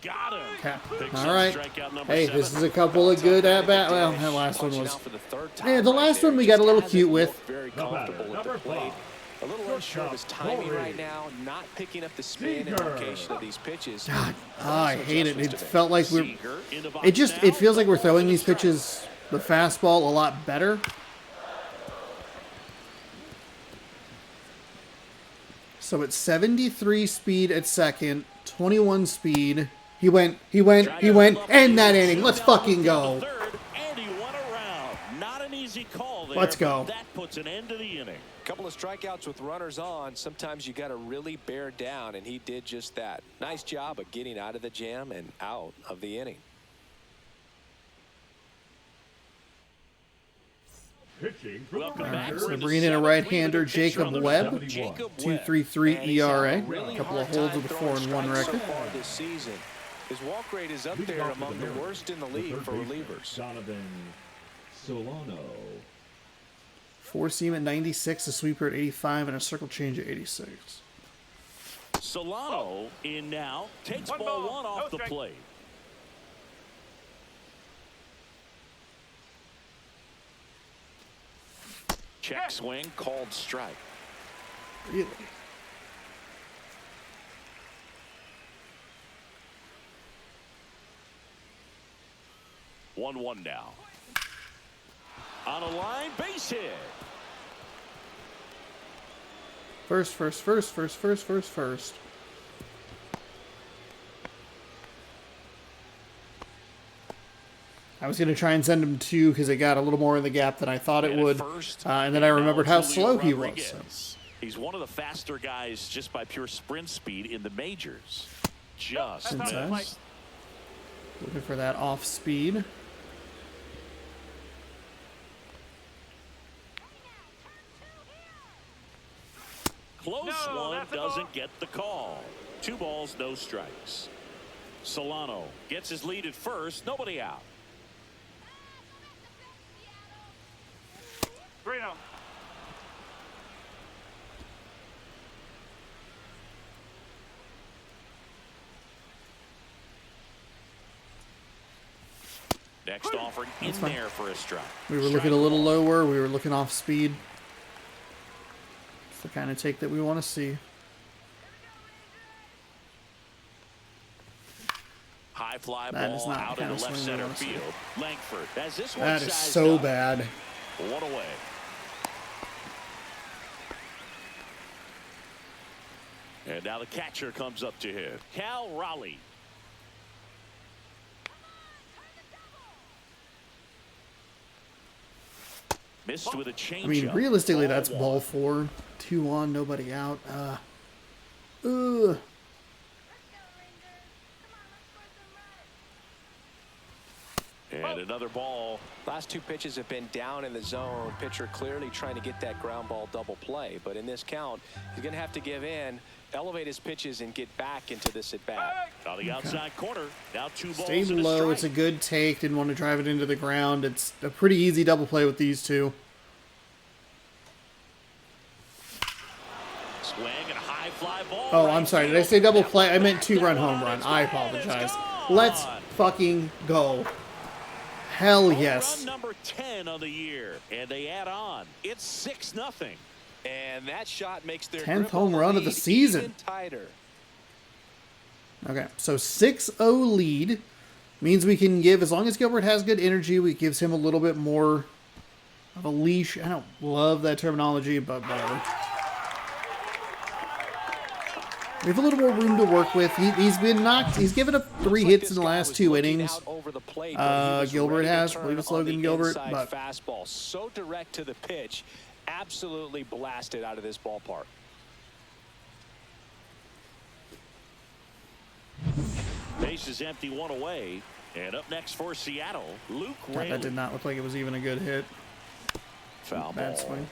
Got him. Okay. Picks All up right. strikeout number Hey, 7. this is a couple of good at bat. Well, that last one Watching was. out for the third time Yeah, the right last there. one we got a Just little hasn't cute with. looked Very Number comfortable with the plate. A little unsure of his timing right now, not picking up the spin and location of these pitches. God, I hate it. It Adjustments to felt like we're. Seager in the box It just now. it feels like we're throwing these pitches, the fastball, a lot better. So it's 73 speed at second, 21 speed. He went, and that inning. Let's fucking go. Third, and he won around. Not an easy call there. Let's go. but That puts an end to the inning. Couple of strikeouts with runners on. Sometimes you got to really bear down, and he did just that. Nice job of getting out of the jam and out of the inning. Pitching for Welcome the back. Rangers. So We're in the bringing in a seventh. right-hander, We have a pitcher Jacob on the Webb. mound. Jacob Webb. 2.33 And he's had ERA. a really Couple of hard holds time with a throwing 4-1 strikes record. so far this season. His walk rate is up there among the worst in the league for relievers. Donovan Solano. Four-seam at 96, a sweeper at 85, and a circle change at 86. Solano in now. Takes One ball ball, one no off the strike. plate. Check swing, called strike. Really? One now. On a line, base hit. First. I was going to try and send him 2 because it got a little more in the gap than I thought it And at would. first, And then I remembered how slow he was. So. He's one of the faster guys just by pure sprint speed in the majors. Just Inside. missed. Looking for that off speed. Close No, one, that's a doesn't ball. get the call. 2 balls, no strikes. Solano gets his lead at first, nobody out. 3-0. Next offering in fine. there for a strike. We were looking a little lower. We were looking off speed. It's the kind of take that we want to see. High fly That is ball not the out kind into of left swing we center wanna see. field. Langford has this one That is sized so up. bad. 1 away. And now the catcher comes up to hit. Cal Raleigh. Missed with a changeup. I mean, realistically, that's Ball ball one. 4. 2 on, nobody out. Ugh. And another ball. Last 2 pitches have been down in the zone. Pitcher clearly trying to get that ground ball double play. But in this count, he's going to have to give in, elevate his pitches, and get back into this at bat. On the outside corner. Now 2 balls Stayed and a low. strike. It's a good take. Didn't want to drive it into the ground. It's a pretty easy double play with these 2. Swing and a high fly ball. Oh, right I'm sorry. Did I field. say double play? I meant That 2-run one home run. is I gone. apologize. It's gone. Let's fucking go. Hell Home yes. run number 10 of the year, and they add on. It's 6-0. And that shot makes their 10th grip on home run of the lead season. even tighter. Okay, so 6-0 lead means we can give, as long as Gilbert has good energy, we gives him a little bit more of a leash. I don't love that terminology, but whatever. We have a little more room to work with. He's been knocked. He's given up 3 hits in the last 2 innings. Gilbert has. I believe it's Logan Gilbert, but Fastball so direct to the pitch, absolutely blasted out of this ballpark. Base is empty, 1 away. And up next for Seattle, Luke God, Raley. that did not look like it was even a good hit. Foul Bad ball. swing.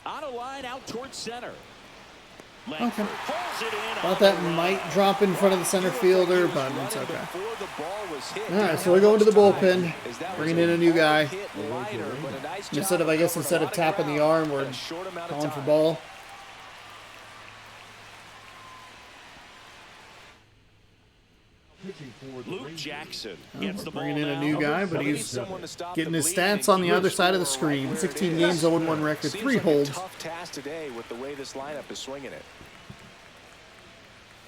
On a line out towards center. Okay. Langford pulls it in. Thought that might drop in front of the center fielder, but it's okay. All right, so we're going to the bullpen, bringing in a new guy. Instead of tapping the arm, we're calling for ball. Pitching for the Luke Rangers. Jackson gets the ball Bringing in a now. new guy, but he's getting his stats on the other side of the screen. 16 games, 0-1 record, 3 holds. Tough task today with the way this lineup is swinging it.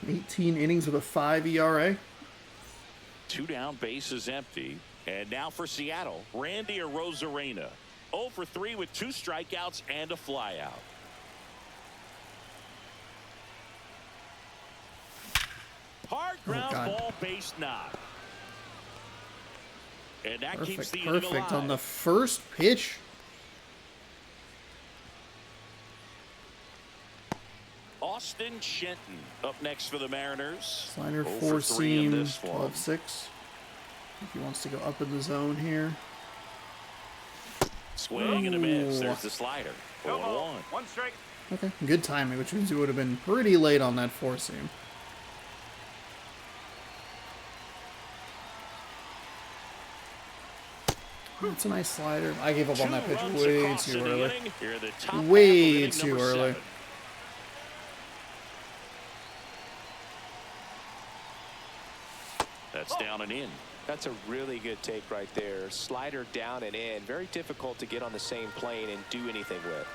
18 innings with a 5 ERA. 2 down, bases empty. And now for Seattle, Randy Arozarena. 0 for 3 with 2 strikeouts and a flyout. Hard ground God. ball, base knock. And that keeps the inning Perfect alive. on the first pitch. Austin Shenton up next for the Mariners. Slider 0 four for 3 in seam this one. 12-6. If he wants to go up in the zone here. Swing and a miss. Ooh. There's the slider. No 0-1. ball. One strike. Okay, good timing, which means you would have been pretty late on that four seam. That's a nice slider. I gave up on that pitch 2 runs way across too in the early. inning. Here are the top half of Way inning too number early. 7. That's down and in. That's a really good take right there. Slider down and in. Very difficult to get on the same plane and do anything with.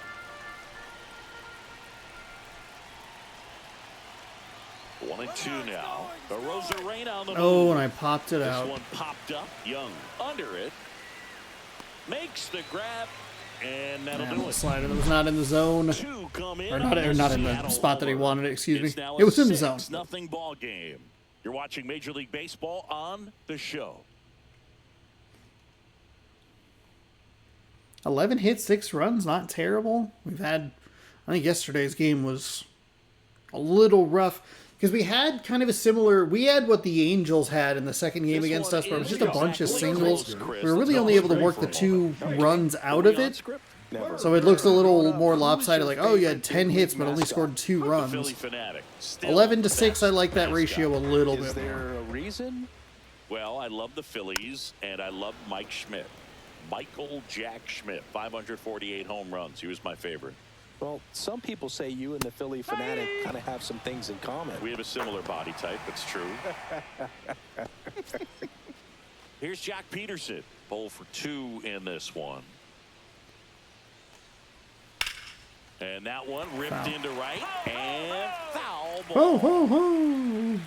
One and two now. A Rosarena on the Oh, move. and I popped it This out. one popped up. Young under it. Makes the grab. And that'll Man, do the it. slider that was not in the zone. Two come in Or on not in the Seattle spot that he homer. wanted it, excuse me. It's now It a was in the zone. 6-0 ball game. You're watching Major League Baseball on the show. 11 hits, 6 runs, not terrible. We've had, I think yesterday's game was a little rough because we had kind of a similar, we had what the Angels had in the second game This against one us, where it was is just a bunch of exactly singles. close, Chris. We were really Let's only go able to straight work for the a moment. 2 runs out of it. Never. So it looks a little more lopsided, like, oh, you had 10 hits but only scored 2 Philly runs. fanatic. Still 11 to the 6, I best like that mascot. ratio a little Is bit more. there a reason? Well, I love the Phillies, and I love Mike Schmidt. Michael Jack Schmidt, 548 home runs. He was my favorite. Well, some people say you and the Philly fanatic kind of have some things in common. We have a similar body type. It's true. Here's Jack Peterson. 0 for 2 in this one. And that one ripped Foul. into right. And foul Ho, ball. ho, ho.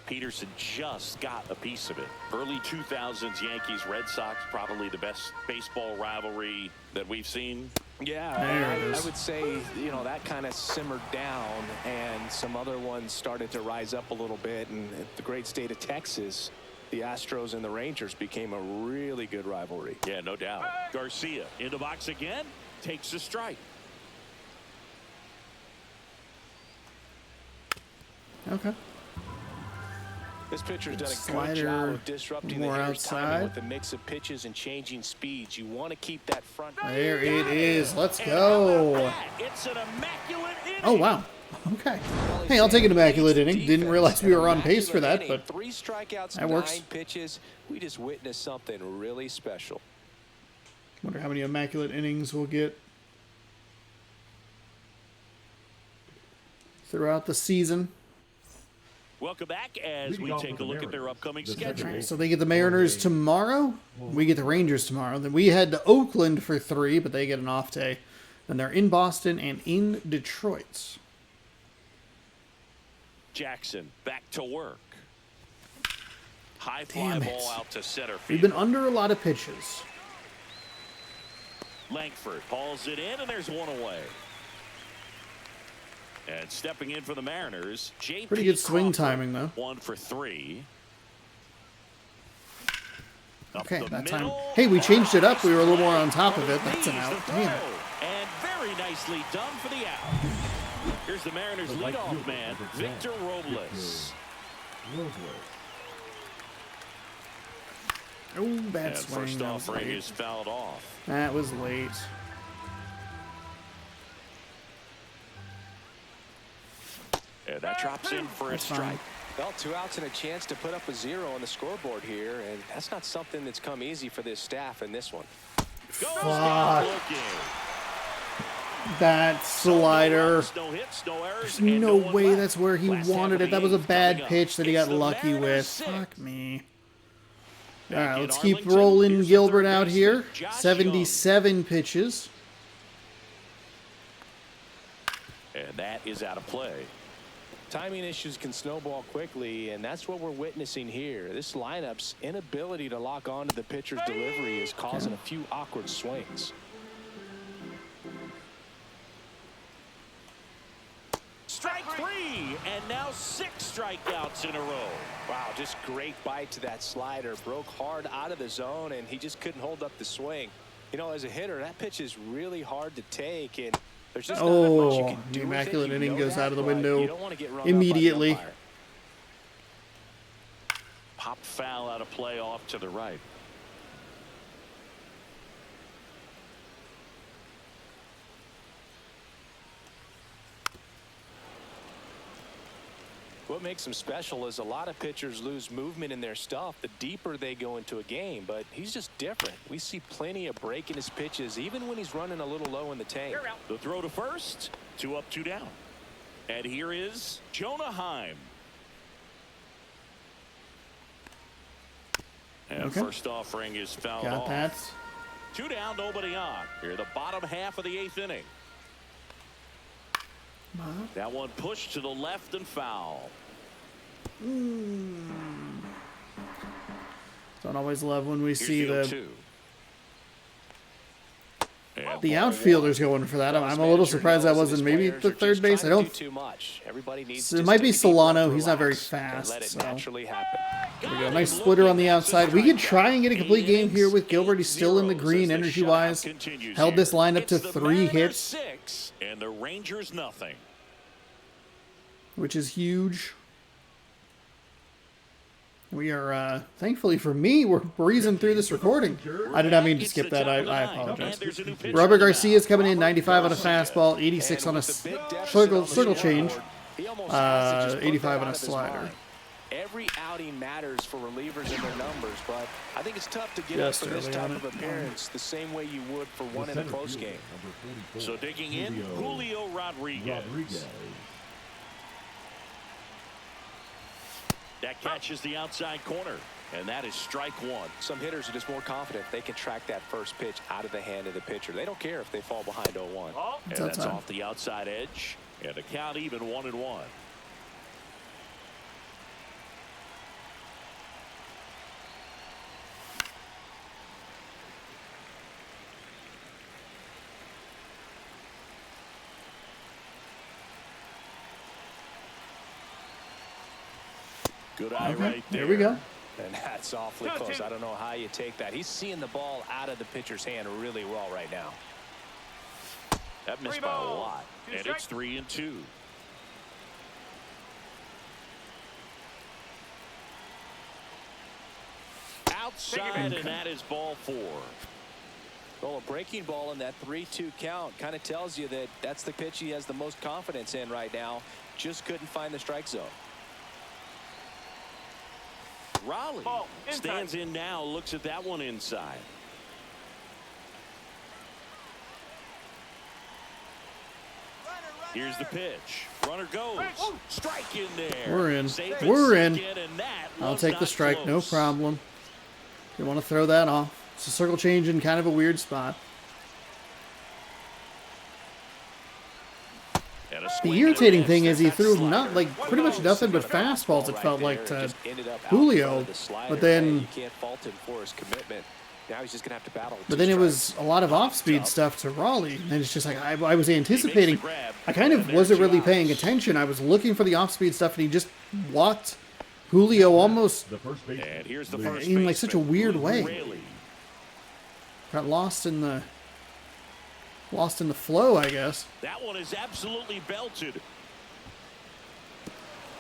Peterson just got a piece of it. Early 2000s Yankees Red Sox, probably the best baseball rivalry that we've seen. Yeah, There it I is. would say, you know, that kind of simmered down and some other ones started to rise up a little bit. And the great state of Texas, the Astros and the Rangers became a really good rivalry. Yeah, no doubt. Garcia in the box again, takes a strike. Okay. This pitcher's done a Slider, good job of disrupting the more hitter's timing outside. with the mix of pitches and changing speeds. You want to keep that front. There it is. Let's And how about go. that? It's an immaculate inning. Oh, wow. Okay. Hey, I'll take an immaculate inning. Didn't realize we were on pace for that, but 3 strikeouts, that works. 9 pitches. We just witnessed something really special. wonder how many immaculate innings we'll get throughout the season. Welcome back as we take a look at their upcoming schedule. So they get the Mariners tomorrow. We get the Rangers tomorrow. Then we head to Oakland for 3, but they get an off day. Then they're in Boston and in Detroit. Jackson back to work. High fly Damn it. ball out to center We've field. been under a lot of pitches. Langford hauls it in, and there's one away. And stepping in for the Mariners, J.P. Pretty good swing Crawford, timing, though. 1 for 3. Up Okay, the that time. middle. Hey, we changed it up. We were a little more on top of it. That's an Leads out. the Damn. throw. And very nicely done for the out. Here's the Mariners leadoff man, Victor Robles. Oh, bad And swing. first That was offering late. is fouled off. That was late. And that drops in for a That's fine. strike. Well, 2 outs and a chance to put up a 0 on the scoreboard here, and that's not something that's come easy for this staff in this one. Goes Fuck. down looking. That slider. No hits, no errors, There's and no one way left. that's where he Last half wanted of it. That was a the eighth bad coming up. pitch that he It's got the lucky Mariners with. 6. Fuck me. All Back right, in let's keep Arlington, rolling here's the Gilbert third out baseman, here. Josh 77 pitches. And that is out of play. Timing issues can snowball quickly, and that's what we're witnessing here. This lineup's inability to lock on to the pitcher's delivery is causing a few awkward swings. Strike 3, and now 6 strikeouts in a row. Wow, just great bite to that slider. Broke hard out of the zone, and he just couldn't hold up the swing. You know, as a hitter, that pitch is really hard to take, and There's just not much you Oh, can the do immaculate with it. You inning know goes that, out of the but window you don't want to get run up by the immediately. umpire. Pop foul out of play off to the right. What makes him special is a lot of pitchers lose movement in their stuff the deeper they go into a game, but he's just different. We see plenty of break in his pitches even when he's running a little low in the tank. The throw to first, 2 up, 2 down. And here is Jonah Heim. And Okay. first offering is fouled Got off. that. 2 down, nobody on. Here, the bottom half of the 8th inning. That one pushed to the left and foul. Don't always love when we Here's see the 0-2. And the ball outfielders going for that. I'm a little surprised that wasn't maybe the third base. I don't. Too much. Everybody needs So it might be just to keep Solano. relaxed He's not very and fast. let it So. naturally happen. There we go. Nice splitter on the outside. We could try and get a complete game here with Gilbert. He's still in the green energy-wise. Held this line up to 3 hits, 6 and the Rangers nothing. which is huge. We are, thankfully for me, we're breezing through this recording. I did not mean to skip that. I apologize. Robert Garcia's coming in, 95 on a fastball, 86 on a circle change, He almost has to just put 85 that on a out of his slider. mind. Every outing matters for relievers and their numbers, but I think it's tough to get Just up for this early type on of it. appearance the same way you would for one in a close game. So digging in, Julio Rodriguez. That catches the outside corner, and that is strike 1. Some hitters are just more confident if they can track that first pitch out of the hand of the pitcher. They don't care if they fall behind 0-1. Ball. And It's that's outside. off the outside edge, and the count even 1-1. Good eye Okay, right there. there we go. And that's awfully close. I don't know how you take that. He's seeing the ball out of the pitcher's hand really well right now. That missed by a lot, and it's 3-2. Outside, and that is ball 4. Well, a breaking ball in that 3-2 count kind of tells you that that's the pitch he has the most confidence in right now. Just couldn't find the strike zone. Raleigh Ball, inside. stands in now, looks at that one inside. Here's the pitch. Runner goes. Strike in there. We're in. Safe at We're in. second, and that I'll was take the not strike, no close. problem. You want to throw that off. It's a circle change in kind of a weird spot. And a The swing irritating and a thing miss. is he That's threw slider. not like pretty much nothing but fastballs. It felt like to Just ended up out Julio, front of the slider. but then- You can't fault him for his commitment. Now he's just gonna have to battle. But then it was a lot of off-speed stuff to Raleigh, and it's just like I was anticipating. I kind of wasn't really paying attention. I was looking for the off-speed stuff, and he just walked Julio almost The first base. And here's the first in like such a baseman, weird Luke way. Raley. Got lost in the flow, I guess. That one is absolutely belted.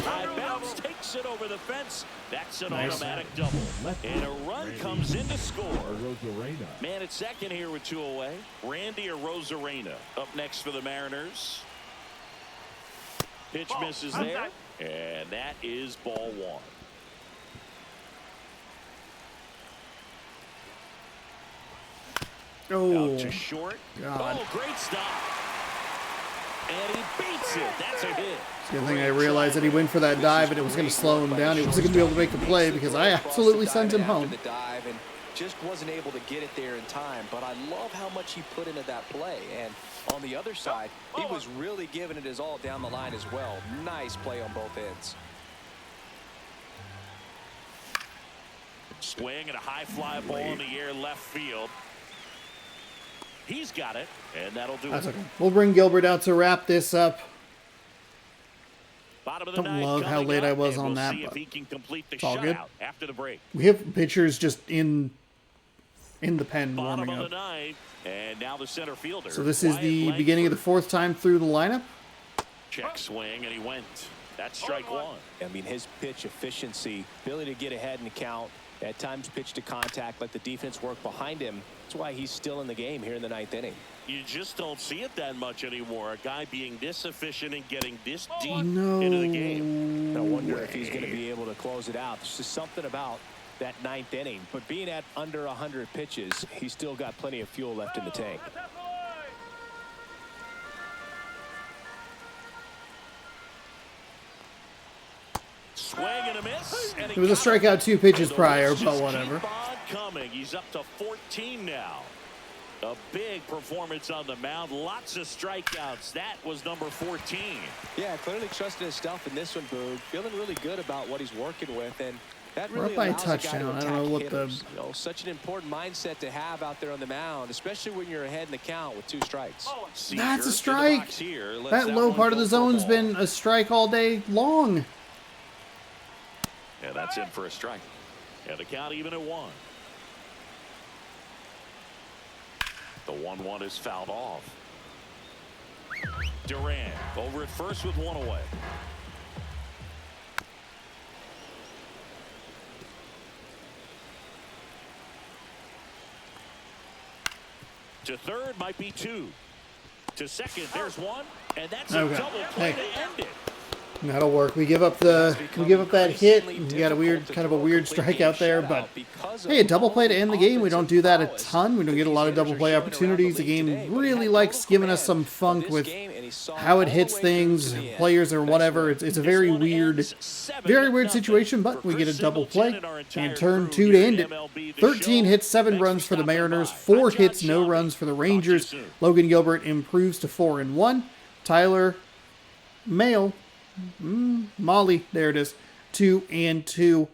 High bounce takes it over the fence. That's an Nice. automatic double. And a run comes in to score. Rosarena. Man at second here with 2 away. Randy Rosarena up next for the Mariners. Pitch misses there. And that is ball 1. Oh, Out to short. God. Oh, great stop. And he beats it. That's a hit. Good thing I realized that he went for that dive, and it was going to slow him down. He wasn't going to be able to make the play because I absolutely sent him home. The dive and just wasn't able to get it there in time. But I love how much he put into that play. And on the other side, he was really giving it his all down the line as well. Nice play on both ends. Swing and a high fly ball in the air left field. He's got it, and that'll do That's it. okay. We'll bring Gilbert out to wrap this up. Bottom of the Don't ninth love how coming late I up, was and on we'll that, see if but he can complete the all good. shutout after the break. We have pitchers just in the pen Bottom warming of up. the ninth, And now the center fielder. So this is the beginning of the fourth time through the lineup. Check swing, and he went. That's strike one. I mean, his pitch efficiency, ability to get ahead in the count, at times pitch to contact, let the defense work behind him. That's why he's still in the game here in the ninth inning. You just don't see it that much anymore. A guy being this efficient and getting this deep No into the game. I wonder if he's going to be able to close it out. There's just something about that ninth inning. But being at under 100 pitches, he's still got plenty of fuel left in the tank. Swing and a miss. And It was a strikeout 2 pitches prior, but whatever. Keep on coming. He's up to 14 now. A big performance on the mound. Lots of strikeouts. That was number 14. Yeah, clearly trusting his stuff in this one, Boog. Feeling really good about what he's working with, and that We're really up by a allows a guy to touchdown. I don't know attack what hitters. You know, such an important mindset to have out there on the mound, especially when you're ahead in the count with 2 strikes. That's a Seager strike. in the box here. Lets That low one part of go the for a zone's ball. been a strike all day long. Yeah, that's in for a strike. And the count even at 1. The 1-1 is fouled off. Durant over at first with 1 away. To third might be 2. To second, there's 1, and that's Okay. a double play Hey. to end it. That'll work. We give up that hit. We got a weird, kind of a weird strikeout there, but hey, a double play to end the game. We don't do that a ton. We don't get a lot of double play opportunities. The game really likes giving us some funk with how it hits things, players or whatever. It's a very weird situation, but we get a double play and turn 2 to end it. 13 hits, 7 runs for the Mariners, 4 hits, no runs for the Rangers. Logan Gilbert improves to 4-1. Tyler Mayo. Molly, there it is, 2-2.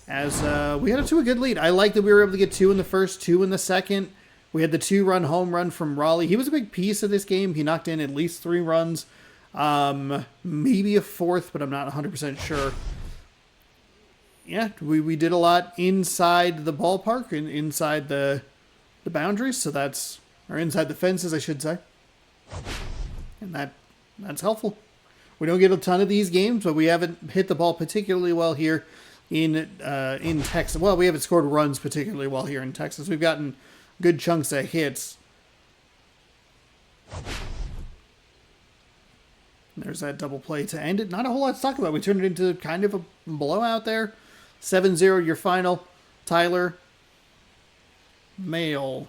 As we got to a good lead. I like that we were able to get 2 in the first, 2 in the second. We had the 2-run home run from Raleigh. He was a big piece of this game. He knocked in at least 3 runs, maybe a 4th, but I'm not 100% sure. Yeah, we did a lot inside the ballpark and inside the boundaries. So that's, or inside the fences, I should say, and that's helpful. We don't get a ton of these games, but we haven't hit the ball particularly well here in Texas. Well, we haven't scored runs particularly well here in Texas. We've gotten good chunks of hits. There's that double play to end it. Not a whole lot to talk about. We turned it into kind of a blowout there. 7-0 your final. Tyler Molly.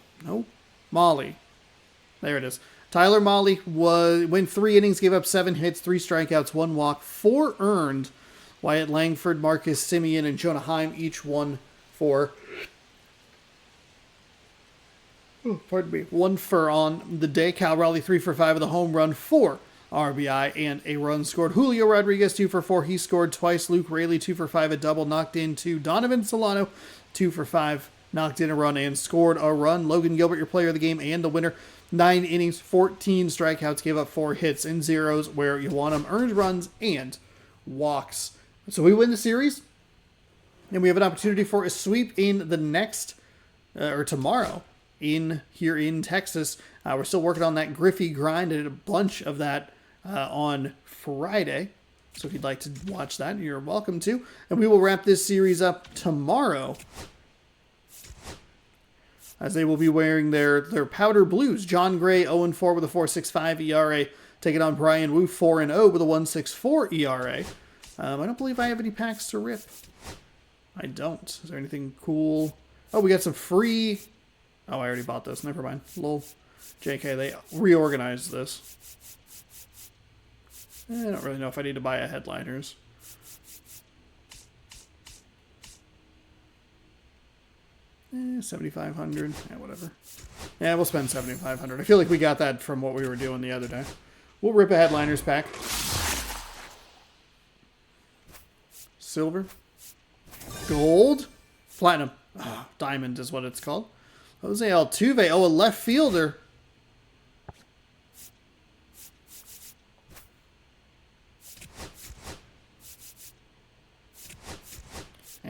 There it is. Tyler Molly went 3 innings, gave up 7 hits, 3 strikeouts, 1 walk, 4 earned. Wyatt Langford, Marcus Simeon, and Jonah Heim each 1 for 1 for on the day. Cal Raleigh 3 for 5 with a home run, 4 RBI, and a run scored. Julio Rodriguez 2 for 4. He scored twice. Luke Raley 2 for 5, a double, knocked in 2. Donovan Solano 2 for 5, knocked in a run and scored a run. Logan Gilbert, your player of the game and the winner. 9 innings, 14 strikeouts, gave up 4 hits and zeros where you want them. Earned runs and walks. So we win the series, and we have an opportunity for a sweep in the next, or tomorrow, here in Texas. We're still working on that Griffey grind. I did a bunch of that on Friday. So if you'd like to watch that, you're welcome to. And we will wrap this series up tomorrow, as they will be wearing their powder blues. John Gray, 0-4 with a 4.65 ERA. Taking on Brian Wu, 4-0 with a 1.64 ERA. I don't believe I have any packs to rip. I don't. Is there anything cool? Oh, we got some free... Oh, I already bought this. Never mind. Lol. JK, they reorganized this. I don't really know if I need to buy a headliners. $7,500. Yeah, whatever. Yeah, we'll spend $7,500. I feel like we got that from what we were doing the other day. We'll rip a headliners pack. Silver. Gold. Platinum. Oh, diamond is what it's called. Jose Altuve. Oh, a left fielder.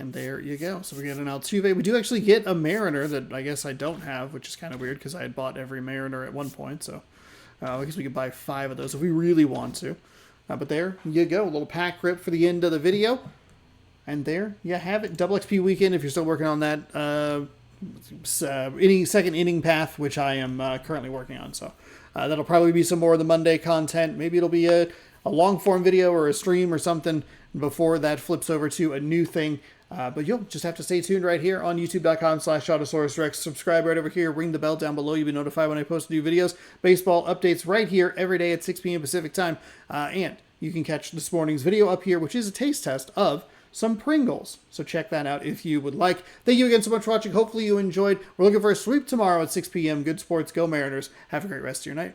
And there you go. So we get an Altuve. We do actually get a Mariner that I guess I don't have, which is kind of weird because I had bought every Mariner at one point. So I guess we could buy 5 of those if we really want to. But there you go. A little pack rip for the end of the video. And there you have it. Double XP weekend if you're still working on that second inning path, which I am currently working on. So that'll probably be some more of the Monday content. Maybe it'll be a long form video or a stream or something before that flips over to a new thing. But you'll just have to stay tuned right here on youtube.com/AutosaurusRex. Subscribe right over here. Ring the bell down below. You'll be notified when I post new videos. Baseball updates right here every day at 6 p.m. Pacific time. And you can catch this morning's video up here, which is a taste test of some Pringles. So check that out if you would like. Thank you again so much for watching. Hopefully you enjoyed. We're looking for a sweep tomorrow at 6 p.m. Good sports. Go Mariners. Have a great rest of your night.